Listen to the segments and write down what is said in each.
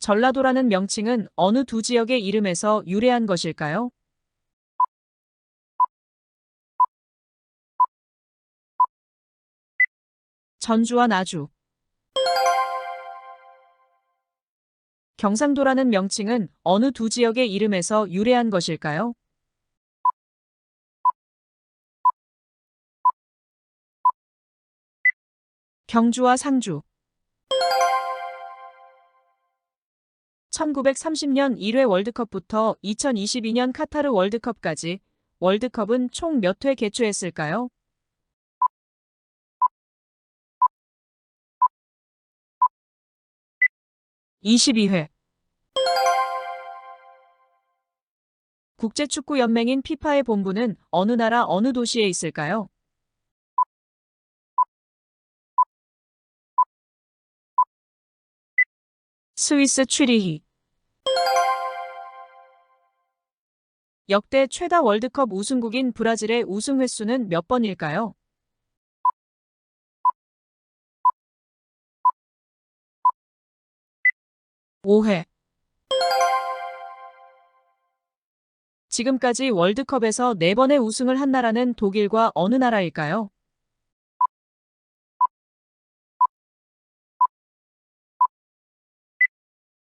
전라도라는 명칭은 어느 두 지역의 이름에서 유래한 것일까요? 전주와 나주. 경상도라는 명칭은 어느 두 지역의 이름에서 유래한 것일까요? 경주와 상주. 1930년 1회 월드컵부터 2022년 카타르 월드컵까지 월드컵은 총 몇 회 개최했을까요? 22회. 국제축구연맹인 피파의 본부는 어느 나라 어느 도시에 있을까요? 스위스 취리히. 역대 최다 월드컵 우승국인 브라질의 우승 횟수는 몇 번일까요? 5회. 지금까지 월드컵에서 4번의 우승을 한 나라는 독일과 어느 나라일까요?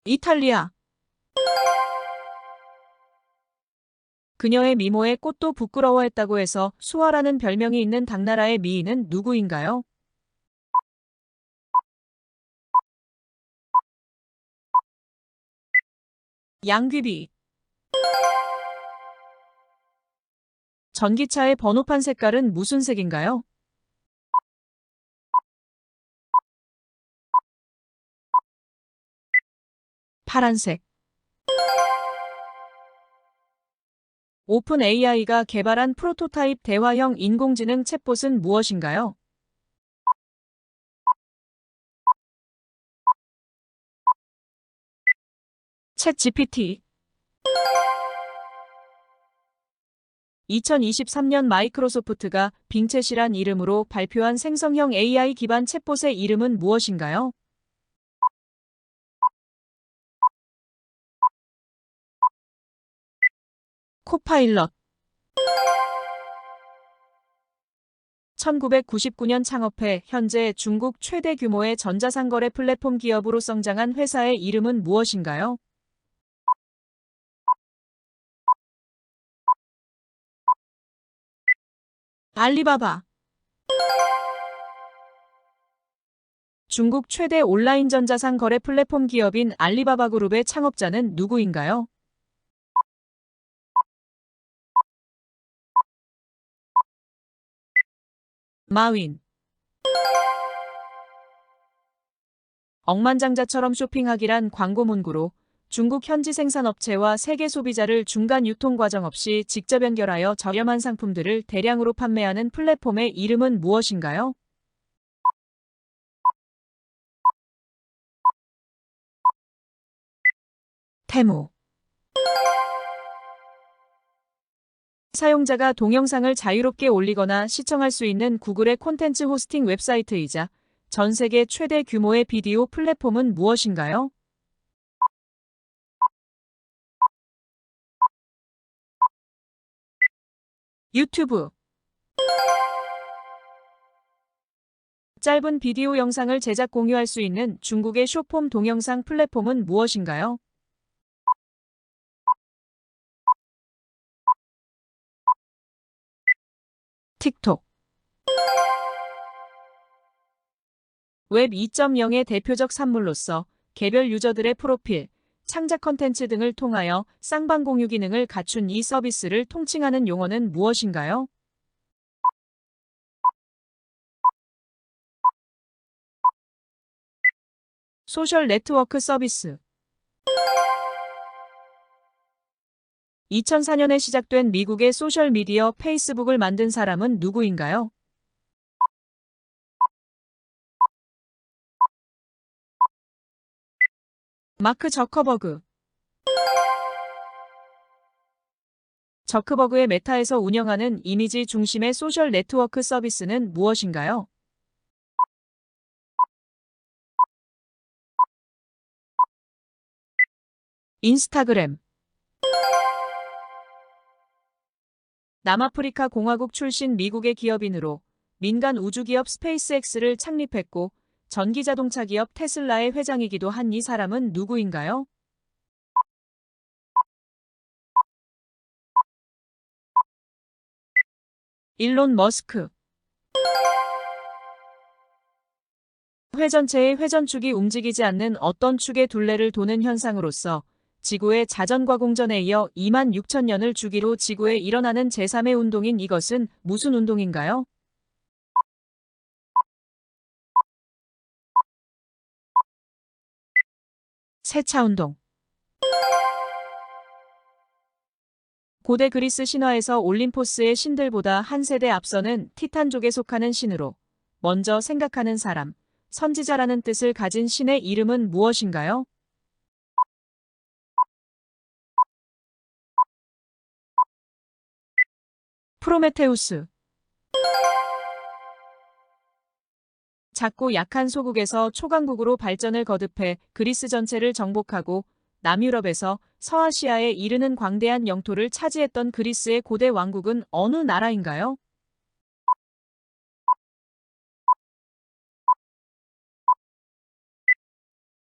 이탈리아. 그녀의 미모에 꽃도 부끄러워했다고 해서 수아라는 별명이 있는 당나라의 미인은 누구인가요? 양귀비. 전기차의 번호판 색깔은 무슨 색인가요? 파란색. 오픈 AI가 개발한 프로토타입 대화형 인공지능 챗봇은 무엇인가요? 챗 GPT. 2023년 마이크로소프트가 빙챗이란 이름으로 발표한 생성형 AI 기반 챗봇의 이름은 무엇인가요? 코파일럿. 1999년 창업해 현재 중국 최대 규모의 전자상거래 플랫폼 기업으로 성장한 회사의 이름은 무엇인가요? 알리바바. 중국 최대 온라인 전자상 거래 플랫폼 기업인 알리바바 그룹의 창업자는 누구인가요? 마윈. 억만장자처럼 쇼핑하기란 광고 문구로 중국 현지 생산업체와 세계 소비자를 중간 유통 과정 없이 직접 연결하여 저렴한 상품들을 대량으로 판매하는 플랫폼의 이름은 무엇인가요? 테무. 사용자가 동영상을 자유롭게 올리거나 시청할 수 있는 구글의 콘텐츠 호스팅 웹사이트이자 전 세계 최대 규모의 비디오 플랫폼은 무엇인가요? 유튜브. 짧은 비디오 영상을 제작 공유할 수 있는 중국의 숏폼 동영상 플랫폼은 무엇인가요? 틱톡. 웹 2.0의 대표적 산물로서 개별 유저들의 프로필, 창작 컨텐츠 등을 통하여 쌍방 공유 기능을 갖춘 이 서비스를 통칭하는 용어는 무엇인가요? 소셜 네트워크 서비스. 2004년에 시작된 미국의 소셜미디어 페이스북을 만든 사람은 누구인가요? 마크 저커버그. 저크버그의 메타에서 운영하는 이미지 중심의 소셜 네트워크 서비스는 무엇인가요? 인스타그램. 남아프리카 공화국 출신 미국의 기업인으로 민간 우주기업 스페이스X를 창립했고 전기자동차 기업 테슬라의 회장이기도 한 이 사람은 누구인가요? 일론 머스크. 회전체의 회전축이 움직이지 않는 어떤 축의 둘레를 도는 현상으로서 지구의 자전과 공전에 이어 26,000년을 주기로 지구에 일어나는 제3의 운동인 이것은 무슨 운동인가요? 세차운동. 고대 그리스 신화에서 올림포스의 신들보다 한 세대 앞서는 티탄족에 속하는 신으로 먼저 생각하는 사람, 선지자라는 뜻을 가진 신의 이름은 무엇인가요? 프로메테우스. 작고 약한 소국에서 초강국으로 발전을 거듭해 그리스 전체를 정복하고 남유럽에서 서아시아에 이르는 광대한 영토를 차지했던 그리스의 고대 왕국은 어느 나라인가요?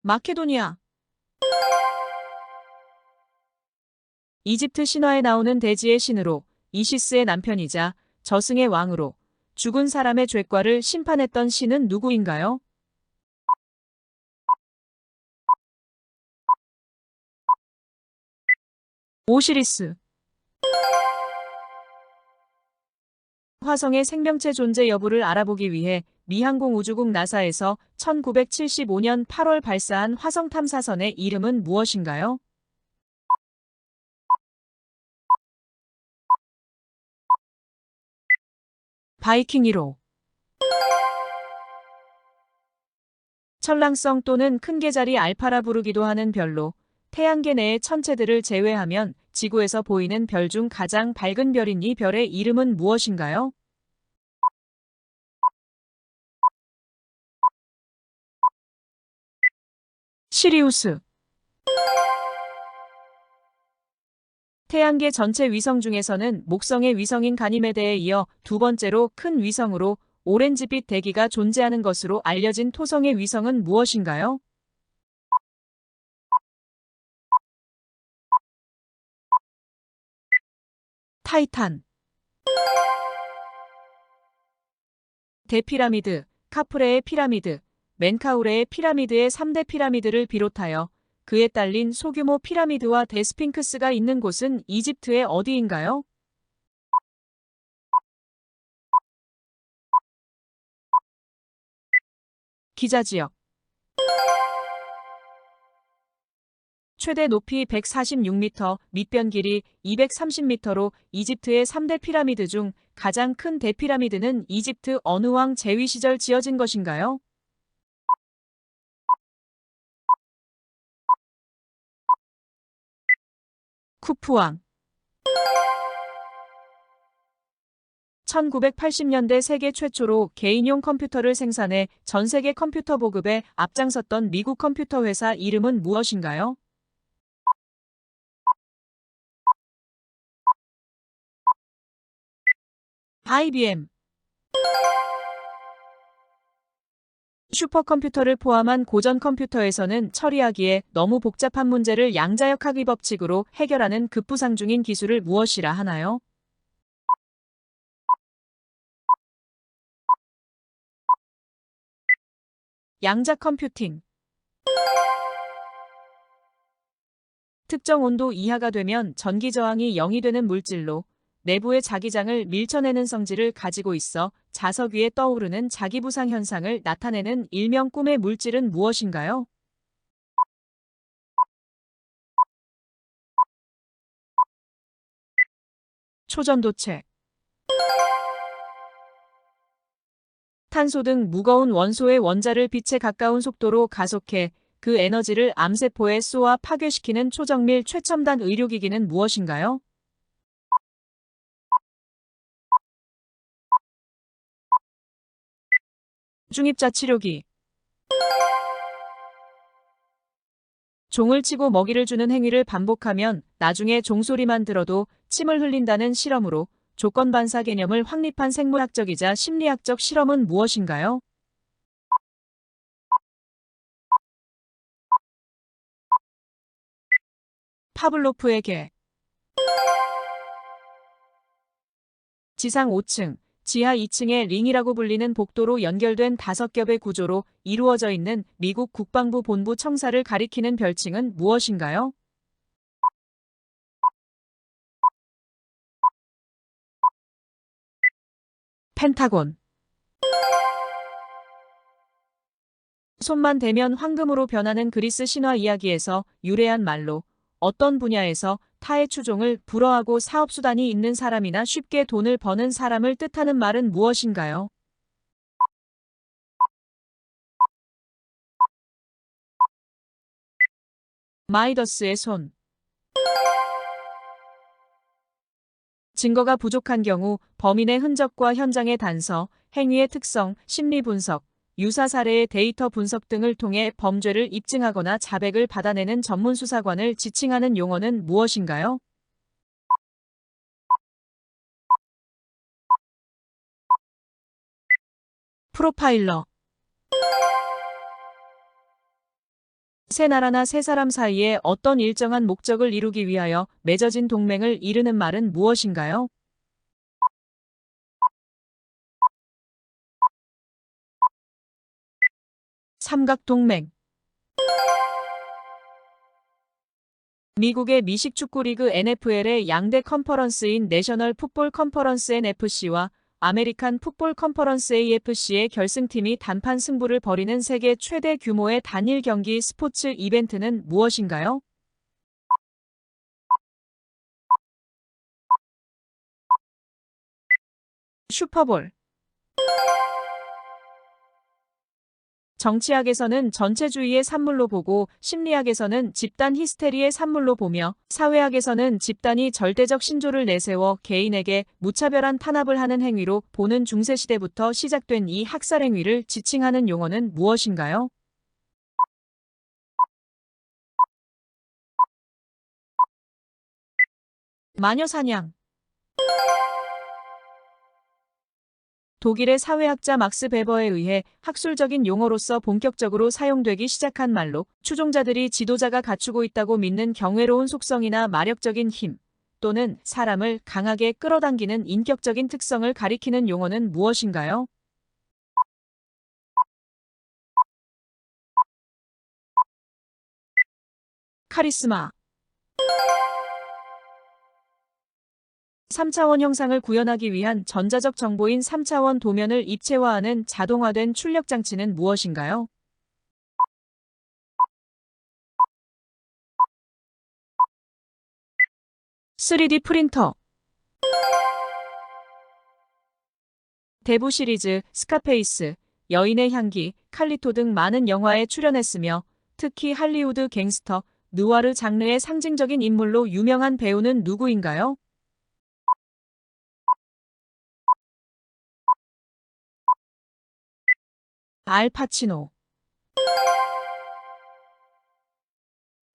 마케도니아. 이집트 신화에 나오는 대지의 신으로 이시스의 남편이자 저승의 왕으로 죽은 사람의 죄과를 심판했던 신은 누구인가요? 오시리스. 화성의 생명체 존재 여부를 알아보기 위해 미항공우주국 나사에서 1975년 8월 발사한 화성 탐사선의 이름은 무엇인가요? 바이킹 1호. 천랑성 또는 큰 개자리 알파라 부르기도 하는 별로 태양계 내의 천체들을 제외하면 지구에서 보이는 별 중 가장 밝은 별인 이 별의 이름은 무엇인가요? 시리우스. 태양계 전체 위성 중에서는 목성의 위성인 가니메데에 이어 두 번째로 큰 위성으로 오렌지빛 대기가 존재하는 것으로 알려진 토성의 위성은 무엇인가요? 타이탄. 대피라미드, 카프레의 피라미드, 멘카우레의 피라미드의 3대 피라미드를 비롯하여 그에 딸린 소규모 피라미드와 대스핑크스가 있는 곳은 이집트의 어디인가요? 기자지역. 최대 높이 146m, 밑변 길이 230m로 이집트의 3대 피라미드 중 가장 큰 대피라미드는 이집트 어느 왕 재위 시절 지어진 것인가요? 쿠프왕. 1980년대 세계 최초로 개인용 컴퓨터를 생산해 전 세계 컴퓨터 보급에 앞장섰던 미국 컴퓨터 회사 이름은 무엇인가요? IBM. 슈퍼컴퓨터를 포함한 고전 컴퓨터에서는 처리하기에 너무 복잡한 문제를 양자역학의 법칙으로 해결하는 급부상 중인 기술을 무엇이라 하나요? 양자 컴퓨팅. 특정 온도 이하가 되면 전기 저항이 0이 되는 물질로 내부의 자기장을 밀쳐내는 성질을 가지고 있어 자석 위에 떠오르는 자기부상 현상을 나타내는 일명 꿈의 물질은 무엇인가요? 초전도체. 탄소 등 무거운 원소의 원자를 빛에 가까운 속도로 가속해 그 에너지를 암세포에 쏘아 파괴시키는 초정밀 최첨단 의료기기는 무엇인가요? 중입자 치료기. 종을 치고 먹이를 주는 행위를 반복하면 나중에 종소리만 들어도 침을 흘린다는 실험으로 조건반사 개념을 확립한 생물학적이자 심리학적 실험은 무엇인가요? 파블로프의 개. 지상 5층, 지하 2층의 링이라고 불리는 복도로 연결된 5겹의 구조로 이루어져 있는 미국 국방부 본부 청사를 가리키는 별칭은 무엇인가요? 펜타곤. 손만 대면 황금으로 변하는 그리스 신화 이야기에서 유래한 말로 어떤 분야에서 타의 추종을 불허하고 사업수단이 있는 사람이나 쉽게 돈을 버는 사람을 뜻하는 말은 무엇인가요? 마이더스의 손. 증거가 부족한 경우 범인의 흔적과 현장의 단서, 행위의 특성, 심리 분석, 유사 사례의 데이터 분석 등을 통해 범죄를 입증하거나 자백을 받아내는 전문 수사관을 지칭하는 용어는 무엇인가요? 프로파일러. 세 나라나 세 사람 사이에 어떤 일정한 목적을 이루기 위하여 맺어진 동맹을 이르는 말은 무엇인가요? 3각동맹. 미국의 미식 축구 리그 NFL의 양대 컨퍼런스인 내셔널 풋볼 컨퍼런스 NFC와 아메리칸 풋볼 컨퍼런스 AFC의 결승팀이 단판 승부를 벌이는 세계 최대 규모의 단일 경기 스포츠 이벤트는 무엇인가요? 슈퍼볼. 정치학에서는 전체주의의 산물로 보고 심리학에서는 집단 히스테리의 산물로 보며 사회학에서는 집단이 절대적 신조를 내세워 개인에게 무차별한 탄압을 하는 행위로 보는 중세시대부터 시작된 이 학살행위를 지칭하는 용어는 무엇인가요? 마녀사냥. 독일의 사회학자 막스 베버에 의해 학술적인 용어로서 본격적으로 사용되기 시작한 말로 추종자들이 지도자가 갖추고 있다고 믿는 경외로운 속성이나 마력적인 힘 또는 사람을 강하게 끌어당기는 인격적인 특성을 가리키는 용어는 무엇인가요? 카리스마. 3차원 형상을 구현하기 위한 전자적 정보인 3차원 도면을 입체화하는 자동화된 출력 장치는 무엇인가요? 3D 프린터. 대부 시리즈, 스카페이스, 여인의 향기, 칼리토 등 많은 영화에 출연했으며 특히 할리우드 갱스터, 느와르 장르의 상징적인 인물로 유명한 배우는 누구인가요? 알 파치노.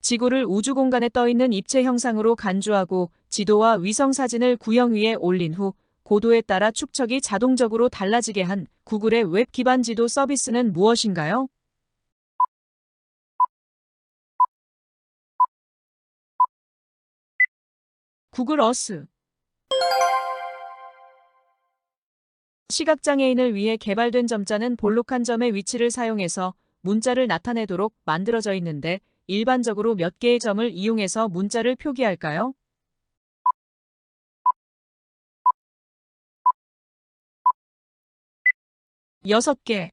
지구를 우주 공간에 떠 있는 입체 형상으로 간주하고 지도와 위성 사진을 구형 위에 올린 후 고도에 따라 축척이 자동적으로 달라지게 한 구글의 웹 기반 지도 서비스는 무엇인가요? 구글 어스. 시각장애인을 위해 개발된 점자는 볼록한 점의 위치를 사용해서 문자를 나타내도록 만들어져 있는데 일반적으로 몇 개의 점을 이용해서 문자를 표기할까요? 6개.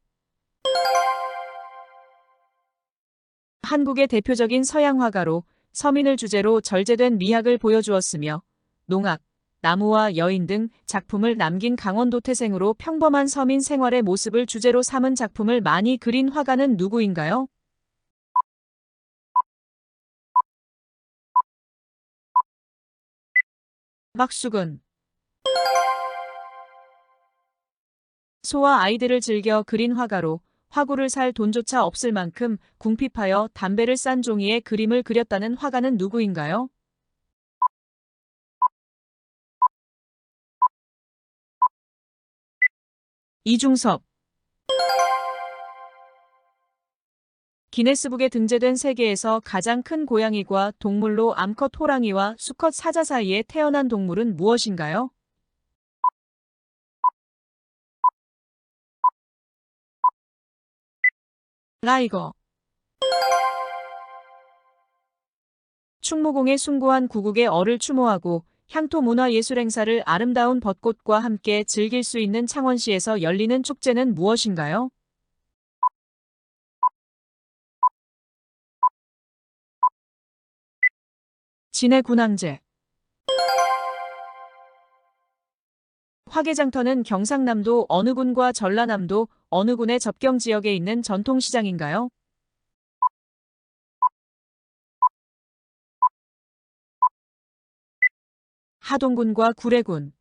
한국의 대표적인 서양 화가로 서민을 주제로 절제된 미학을 보여주었으며 농악, 나무와 여인 등 작품을 남긴 강원도 태생으로 평범한 서민 생활의 모습을 주제로 삼은 작품을 많이 그린 화가는 누구인가요? 박수근. 소와 아이들을 즐겨 그린 화가로 화구를 살 돈조차 없을 만큼 궁핍하여 담배를 싼 종이에 그림을 그렸다는 화가는 누구인가요? 이중섭. 기네스북에 등재된 세계에서 가장 큰 고양이과 동물로 암컷 호랑이와 수컷 사자 사이에 태어난 동물은 무엇인가요? 라이거. 충무공에 숭고한 구국의 얼을 추모하고 향토 문화예술 행사를 아름다운 벚꽃과 함께 즐길 수 있는 창원시에서 열리는 축제는 무엇인가요? 진해군항제. 화개장터는 경상남도 어느 군과 전라남도 어느 군의 접경 지역에 있는 전통시장인가요? 하동군과 구례군.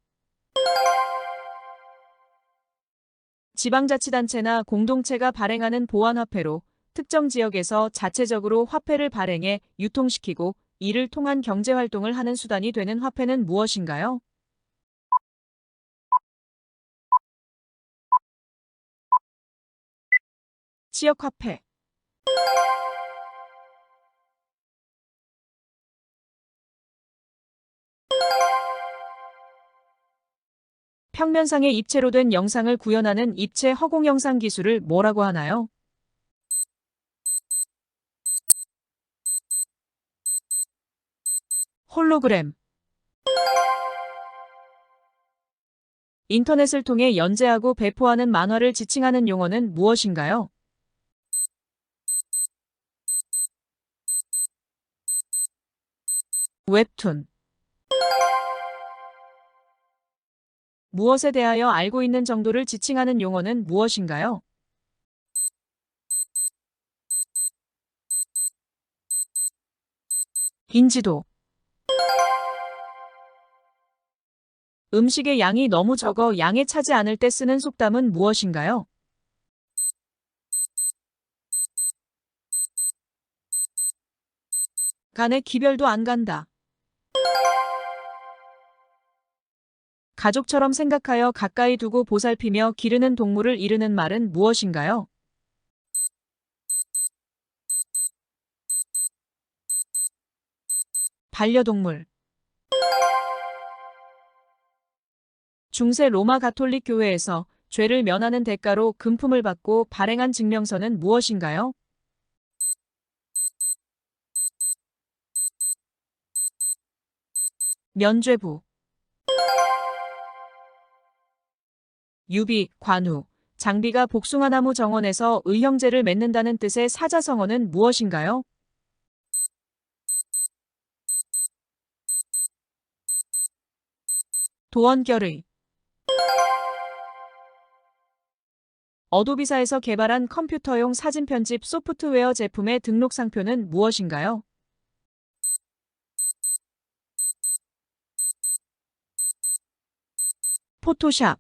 지방자치단체나 공동체가 발행하는 보안화폐로 특정 지역에서 자체적으로 화폐를 발행해 유통시키고 이를 통한 경제활동을 하는 수단이 되는 화폐는 무엇인가요? 지역화폐. 평면상의 입체로 된 영상을 구현하는 입체 허공 영상 기술을 뭐라고 하나요? 홀로그램. 인터넷을 통해 연재하고 배포하는 만화를 지칭하는 용어는 무엇인가요? 웹툰. 무엇에 대하여 알고 있는 정도를 지칭하는 용어는 무엇인가요? 인지도. 음식의 양이 너무 적어 양에 차지 않을 때 쓰는 속담은 무엇인가요? 간에 기별도 안 간다. 가족처럼 생각하여 가까이 두고 보살피며 기르는 동물을 이르는 말은 무엇인가요? 반려동물. 중세 로마 가톨릭 교회에서 죄를 면하는 대가로 금품을 받고 발행한 증명서는 무엇인가요? 면죄부. 유비, 관우, 장비가 복숭아나무 정원에서 의형제를 맺는다는 뜻의 사자성어는 무엇인가요? 도원결의. 어도비사에서 개발한 컴퓨터용 사진 편집 소프트웨어 제품의 등록 상표는 무엇인가요? 포토샵.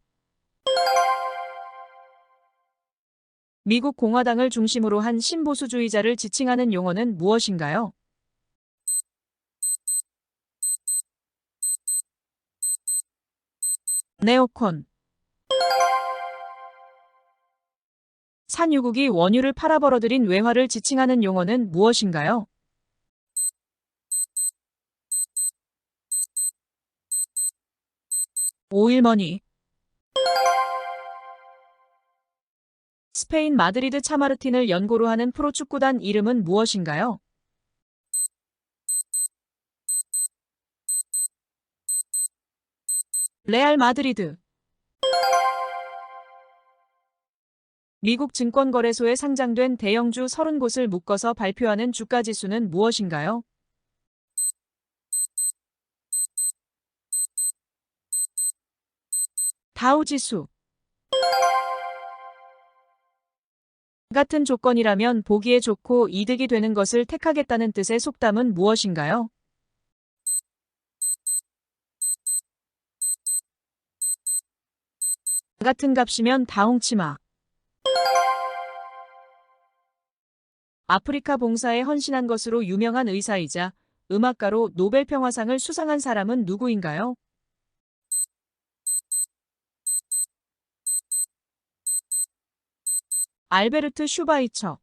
미국 공화당을 중심으로 한 신보수주의자를 지칭하는 용어는 무엇인가요? 네오콘. 산유국이 원유를 팔아 벌어들인 외화를 지칭하는 용어는 무엇인가요? 오일머니. 스페인 마드리드 차마르틴을 연고로 하는 프로축구단 이름은 무엇인가요? 레알 마드리드. 미국 증권거래소에 상장된 대형주 30곳을 묶어서 발표하는 주가지수는 무엇인가요? 다우지수. 같은 조건이라면 보기에 좋고 이득이 되는 것을 택하겠다는 뜻의 속담은 무엇인가요? 같은 값이면 다홍치마. 아프리카 봉사에 헌신한 것으로 유명한 의사이자 음악가로 노벨 평화상을 수상한 사람은 누구인가요? 알베르트 슈바이처.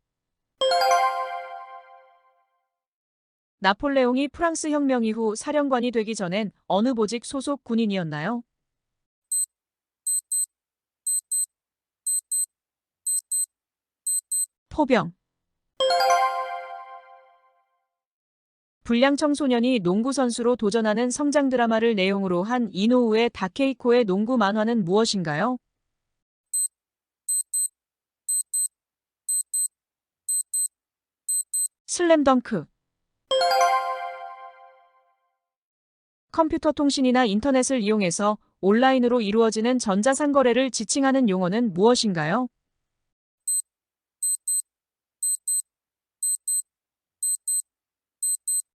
나폴레옹이 프랑스 혁명 이후 사령관이 되기 전엔 어느 보직 소속 군인이었나요? 포병. 불량 청소년이 농구 선수로 도전하는 성장 드라마를 내용으로 한 이노우에 다케이코의 농구 만화는 무엇인가요? 슬램덩크. 컴퓨터 통신이나 인터넷을 이용해서 온라인으로 이루어지는 전자상거래를 지칭하는 용어는 무엇인가요?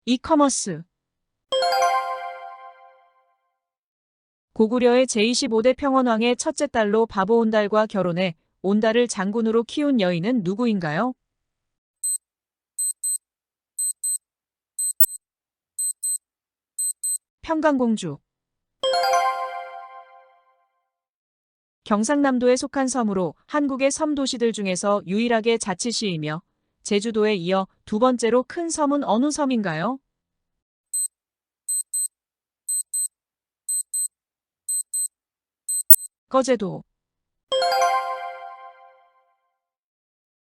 이커머스. 고구려의 제25대 평원왕의 첫째 딸로 바보온달과 결혼해 온달을 장군으로 키운 여인은 누구인가요? 평강공주. 경상남도에 속한 섬으로 한국의 섬 도시들 중에서 유일하게 자치시이며 제주도에 이어 두 번째로 큰 섬은 어느 섬인가요? 거제도.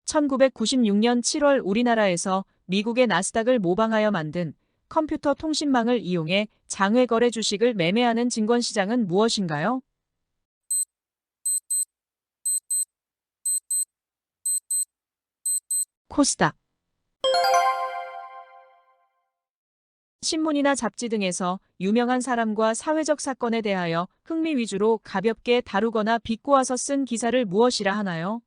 1996년 7월 우리나라에서 미국의 나스닥을 모방하여 만든 컴퓨터 통신망을 이용해 장외 거래 주식을 매매하는 증권시장은 무엇인가요? 코스닥. 신문이나 잡지 등에서 유명한 사람과 사회적 사건에 대하여 흥미 위주로 가볍게 다루거나 비꼬아서 쓴 기사를 무엇이라 하나요?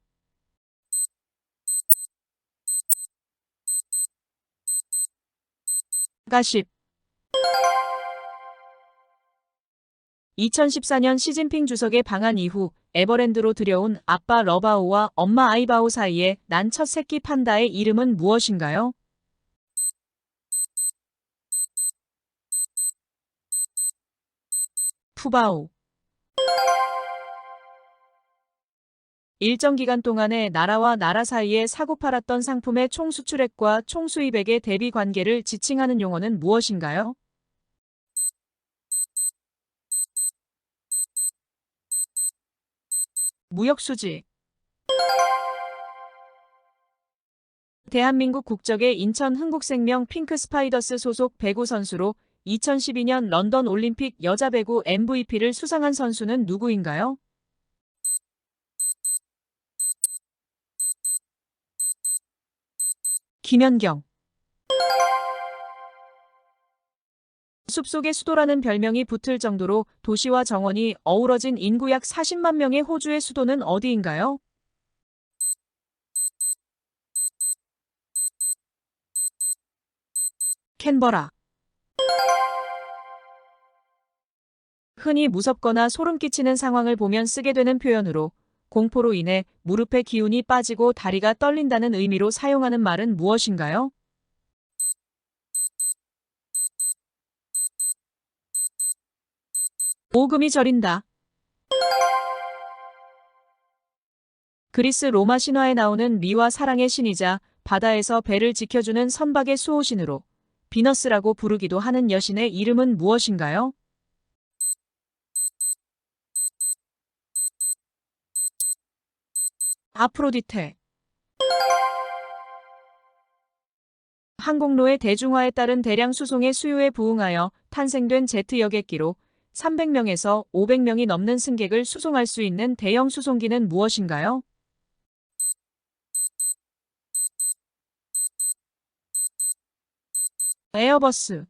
가십. 2014년 시진핑 주석의 방한 이후 에버랜드로 들여온 아빠 러바오와 엄마 아이바오 사이에 난 첫 새끼 판다의 이름은 무엇인가요? 푸바오. 일정 기간 동안에 나라와 나라 사이에 사고팔았던 상품의 총 수출액과 총 수입액의 대비 관계를 지칭하는 용어는 무엇인가요? 무역수지. 대한민국 국적의 인천 흥국생명 핑크스파이더스 소속 배구 선수로 2012년 런던 올림픽 여자 배구 MVP를 수상한 선수는 누구인가요? 김연경. 숲속의 수도라는 별명이 붙을 정도로 도시와 정원이 어우러진 인구 약 40만 명의 호주의 수도는 어디인가요? 캔버라. 흔히 무섭거나 소름 끼치는 상황을 보면 쓰게 되는 표현으로 공포로 인해 무릎의 기운이 빠지고 다리가 떨린다는 의미로 사용하는 말은 무엇인가요? 오금이 저린다. 그리스 로마 신화에 나오는 미와 사랑의 신이자 바다에서 배를 지켜주는 선박의 수호신으로 비너스라고 부르기도 하는 여신의 이름은 무엇인가요? 아프로디테. 항공로의 대중화에 따른 대량 수송의 수요에 부응하여 탄생된 제트 여객기로 300명에서 500명이 넘는 승객을 수송할 수 있는 대형 수송기는 무엇인가요? 에어버스.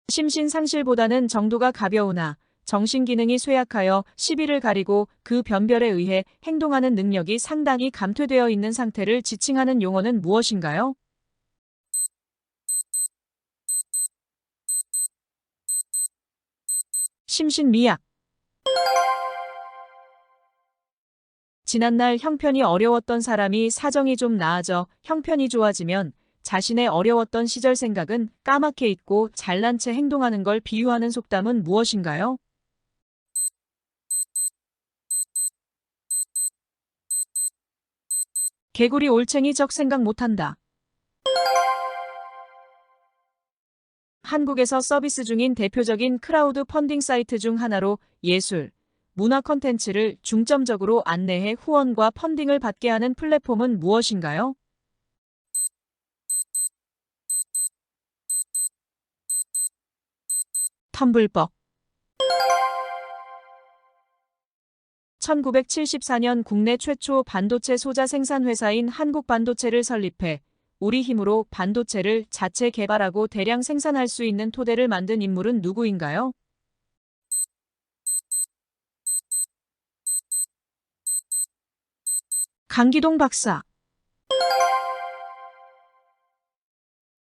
심신상실보다는 정도가 가벼우나 정신기능이 쇠약하여 시비를 가리고 그 변별에 의해 행동하는 능력이 상당히 감퇴되어 있는 상태를 지칭하는 용어는 무엇인가요? 심신미약. 지난날 형편이 어려웠던 사람이 사정이 좀 나아져 형편이 좋아지면 자신의 어려웠던 시절 생각은 까맣게 잊고 잘난 채 행동하는 걸 비유하는 속담은 무엇인가요? 개구리 올챙이 적 생각 못한다. 한국에서 서비스 중인 대표적인 크라우드 펀딩 사이트 중 하나로 예술, 문화 콘텐츠를 중점적으로 안내해 후원과 펀딩을 받게 하는 플랫폼은 무엇인가요? 텀블벅. 1974년 국내 최초 반도체 소자 생산 회사인 한국반도체를 설립해 우리 힘으로 반도체를 자체 개발하고 대량 생산할 수 있는 토대를 만든 인물은 누구인가요? 강기동 박사.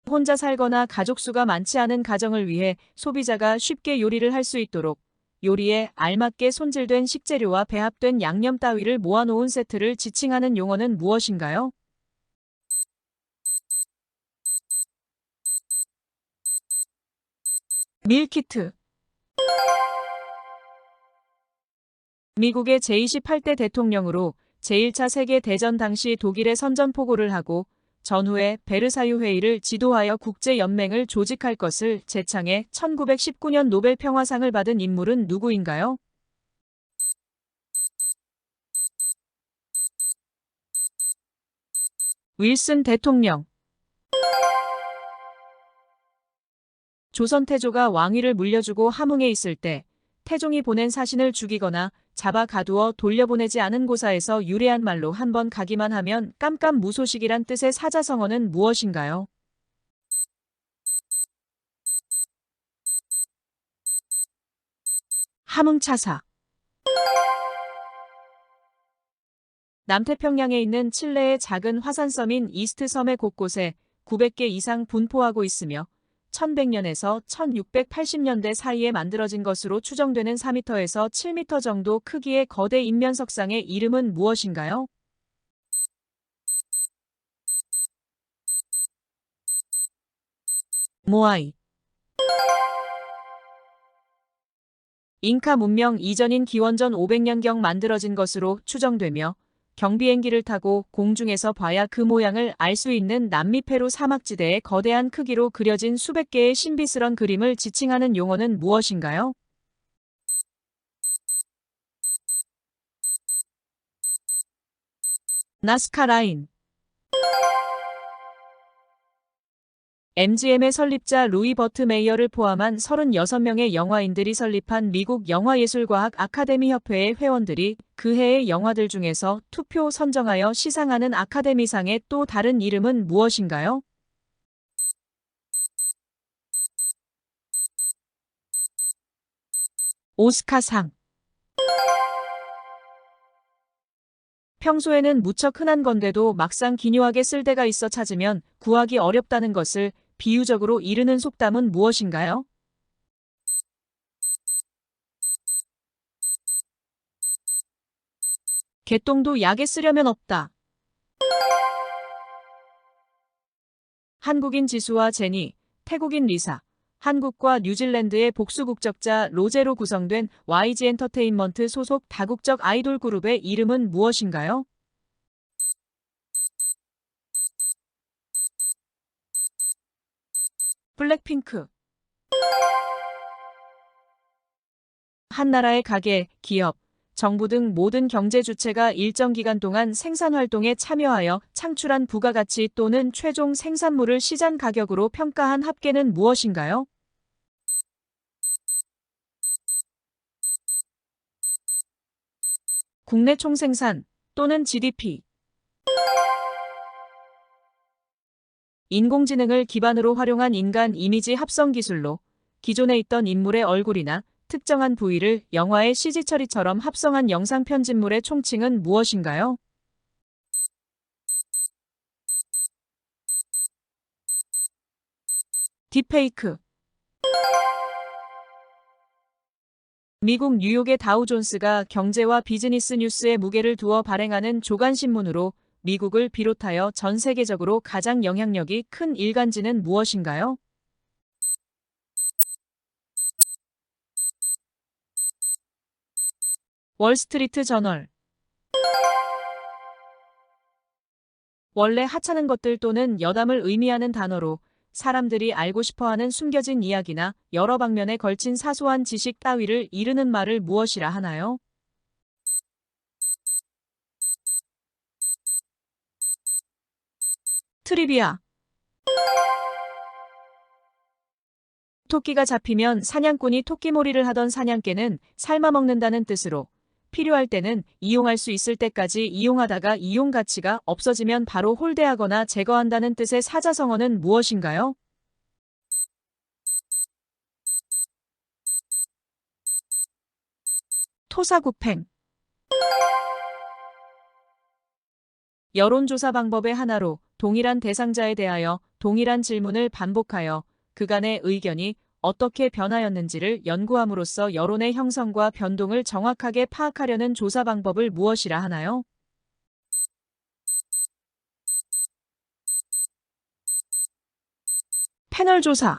혼자 살거나 가족 수가 많지 않은 가정을 위해 소비자가 쉽게 요리를 할 수 있도록 요리에 알맞게 손질된 식재료와 배합된 양념 따위를 모아놓은 세트를 지칭하는 용어는 무엇인가요? 밀키트. 미국의 제28대 대통령으로 제1차 세계대전 당시 독일에 선전포고를 하고 전후에 베르사유 회의를 지도하여 국제연맹을 조직할 것을 제창해 1919년 노벨 평화상을 받은 인물은 누구인가요? 윌슨 대통령. 조선 태조가 왕위를 물려주고 함흥에 있을 때 태종이 보낸 사신을 죽이거나 잡아 가두어 돌려보내지 않은 고사에서 유래한 말로 한번 가기만 하면 깜깜무소식이란 뜻의 사자성어는 무엇인가요? 함흥차사. 남태평양에 있는 칠레의 작은 화산섬인 이스트섬의 곳곳에 900개 이상 분포하고 있으며 1100년에서 1680년대 사이에 만들어진 것으로 추정되는 4m에서 7m 정도 크기의 거대 인면석상의 이름은 무엇인가요? 모아이. 잉카 문명 이전인 기원전 500년경 만들어진 것으로 추정되며 경비행기를 타고 공중에서 봐야 그 모양을 알 수 있는 남미 페루 사막지대의 거대한 크기로 그려진 수백 개의 신비스런 그림을 지칭하는 용어는 무엇인가요? 나스카 라인. MGM의 설립자 루이 버트 메이어를 포함한 36명의 영화인들이 설립한 미국 영화예술과학 아카데미 협회의 회원들이 그 해의 영화들 중에서 투표 선정하여 시상하는 아카데미상의 또 다른 이름은 무엇인가요? 오스카상. 평소에는 무척 흔한 건데도 막상 기묘하게 쓸 데가 있어 찾으면 구하기 어렵다는 것을 비유적으로 이르는 속담은 무엇인가요? 개똥도 약에 쓰려면 없다. 한국인 지수와 제니, 태국인 리사, 한국과 뉴질랜드의 복수 국적자 로제로 구성된 YG 엔터테인먼트 소속 다국적 아이돌 그룹의 이름은 무엇인가요? 블랙핑크. 한 나라의 가게, 기업, 정부 등 모든 경제 주체가 일정 기간 동안 생산 활동에 참여하여 창출한 부가가치 또는 최종 생산물을 시장 가격으로 평가한 합계는 무엇인가요? 국내 총생산 또는 GDP. 인공지능을 기반으로 활용한 인간 이미지 합성 기술로 기존에 있던 인물의 얼굴이나 특정한 부위를 영화의 CG 처리처럼 합성한 영상 편집물의 총칭은 무엇인가요? 딥페이크. 미국 뉴욕의 다우존스가 경제와 비즈니스 뉴스에 무게를 두어 발행하는 조간신문으로 미국을 비롯하여 전 세계적으로 가장 영향력이 큰 일간지는 무엇인가요? 월스트리트 저널. 원래 하찮은 것들 또는 여담을 의미하는 단어로 사람들이 알고 싶어하는 숨겨진 이야기나 여러 방면에 걸친 사소한 지식 따위를 이르는 말을 무엇이라 하나요? 트리비아. 토끼가 잡히면 사냥꾼이 토끼몰이를 하던 사냥개는 삶아먹는다는 뜻으로 필요할 때는 이용할 수 있을 때까지 이용하다가 이용 가치가 없어지면 바로 홀대하거나 제거한다는 뜻의 사자성어는 무엇인가요? 토사구팽. 여론조사 방법의 하나로 동일한 대상자에 대하여 동일한 질문을 반복하여 그간의 의견이 어떻게 변하였는지를 연구함으로써 여론의 형성과 변동을 정확하게 파악하려는 조사 방법을 무엇이라 하나요? 패널 조사.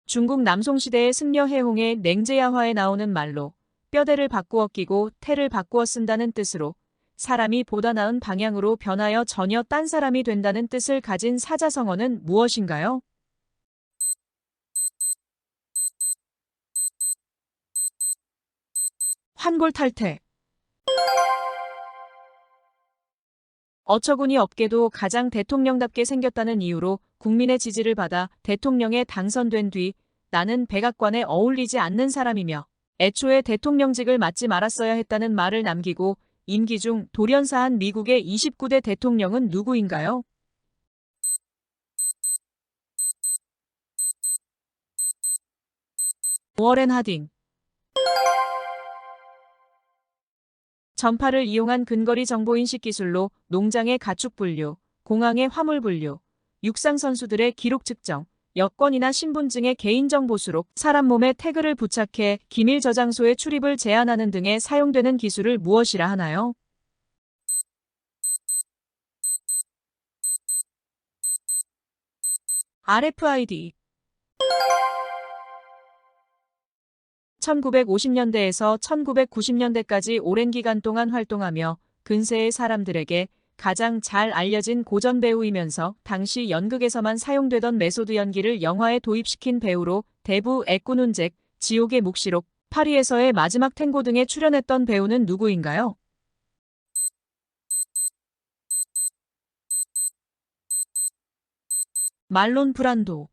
중국 남송시대의 승려 해홍의 냉제야화에 나오는 말로 뼈대를 바꾸어 끼고 태를 바꾸어 쓴다는 뜻으로 사람이 보다 나은 방향으로 변하여 전혀 딴 사람이 된다는 뜻을 가진 사자성어는 무엇인가요? 환골탈태. 어처구니 없게도 가장 대통령답게 생겼다는 이유로 국민의 지지를 받아 대통령에 당선된 뒤 나는 백악관에 어울리지 않는 사람이며 애초에 대통령직을 맡지 말았어야 했다는 말을 남기고 임기 중 돌연사한 미국의 29대 대통령은 누구인가요? 워렌 하딩. 전파를 이용한 근거리 정보인식 기술로 농장의 가축 분류, 공항의 화물 분류, 육상 선수들의 기록 측정, 여권이나 신분증의 개인정보 수록, 사람 몸에 태그를 부착해 기밀 저장소의 출입을 제한하는 등에 사용되는 기술을 무엇이라 하나요? RFID. 1950년대에서 1990년대까지 오랜 기간 동안 활동하며 근세의 사람들에게 가장 잘 알려진 고전 배우이면서 당시 연극에서만 사용되던 메소드 연기를 영화에 도입시킨 배우로 대부 에꾸눈잭, 지옥의 묵시록, 파리에서의 마지막 탱고 등에 출연했던 배우는 누구인가요? 말론 브란도.